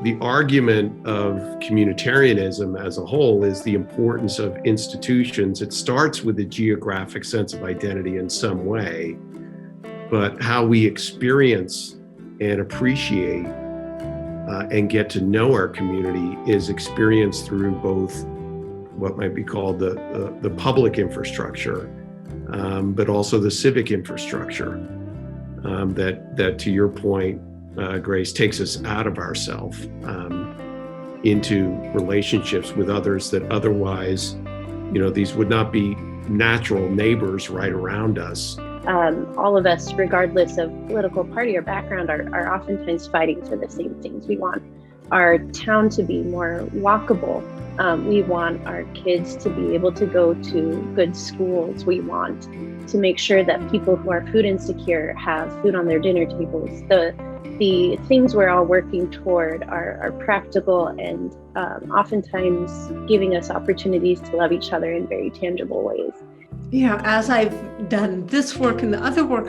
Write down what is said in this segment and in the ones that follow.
the argument of communitarianism as a whole is the importance of institutions. It starts with a geographic sense of identity in some way, but how we experience and appreciate and get to know our community is experienced through both what might be called the public infrastructure, but also the civic infrastructure that to your point, Grace, takes us out of ourselves into relationships with others that otherwise, these would not be natural neighbors right around us. All of us, regardless of political party or background, are oftentimes fighting for the same things. We want our town to be more walkable. We want our kids to be able to go to good schools. We want to make sure that people who are food insecure have food on their dinner tables. The things we're all working toward are practical and oftentimes giving us opportunities to love each other in very tangible ways. As I've done this work and the other work,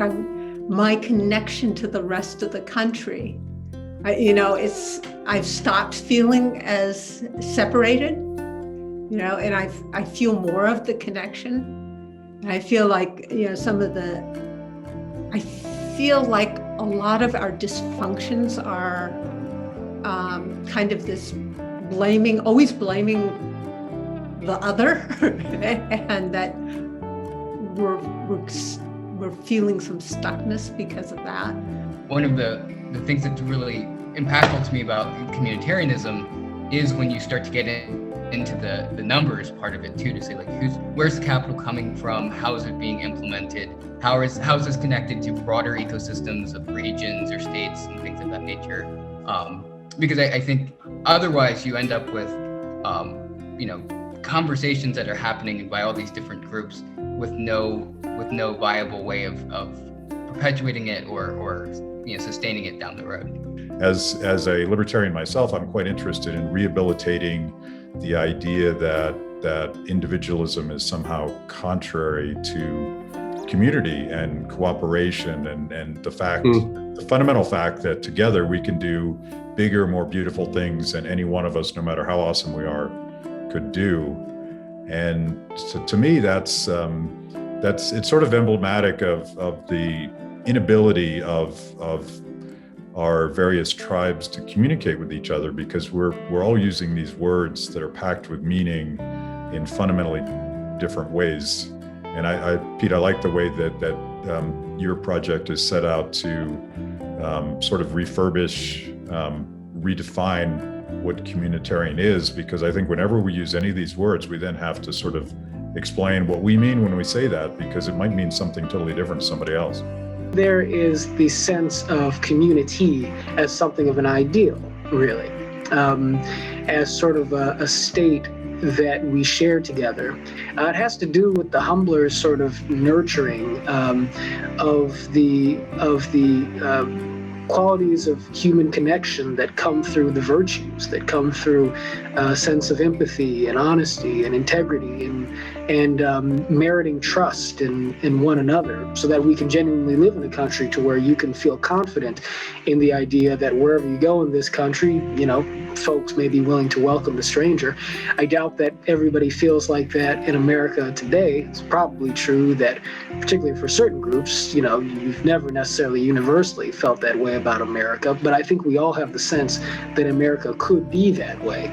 my connection to the rest of the country, I've stopped feeling as separated, and I feel more of the connection. And I feel like, I feel like a lot of our dysfunctions are kind of this always blaming the other, and that we're feeling some stuckness because of that. One of the things that's really impactful to me about communitarianism is when you start to get into the numbers part of it too, to say like where's the capital coming from, how is it being implemented, how is this connected to broader ecosystems of regions or states and things of that nature, because I think otherwise you end up with conversations that are happening by all these different groups with no viable way of perpetuating it or sustaining it down the road. As a libertarian myself, I'm quite interested in rehabilitating the idea that individualism is somehow contrary to community and cooperation and the fundamental fact that together we can do bigger, more beautiful things than any one of us, no matter how awesome we are, could do. And so to me, it's sort of emblematic of the inability of our various tribes to communicate with each other, because we're all using these words that are packed with meaning in fundamentally different ways. And Pete, I like the way that your project is set out to sort of refurbish, redefine what communitarian is, because I think whenever we use any of these words, we then have to sort of explain what we mean when we say that, because it might mean something totally different to somebody else. There is the sense of community as something of an ideal, really, as sort of a state that we share together. It has to do with the humbler sort of nurturing of the qualities of human connection that come through the virtues, that come through a sense of empathy and honesty and integrity and meriting trust in one another, so that we can genuinely live in a country to where you can feel confident in the idea that wherever you go in this country, folks may be willing to welcome the stranger. I doubt that everybody feels like that in America today. It's probably true that, particularly for certain groups, you've never necessarily universally felt that way about America, but I think we all have the sense that America could be that way.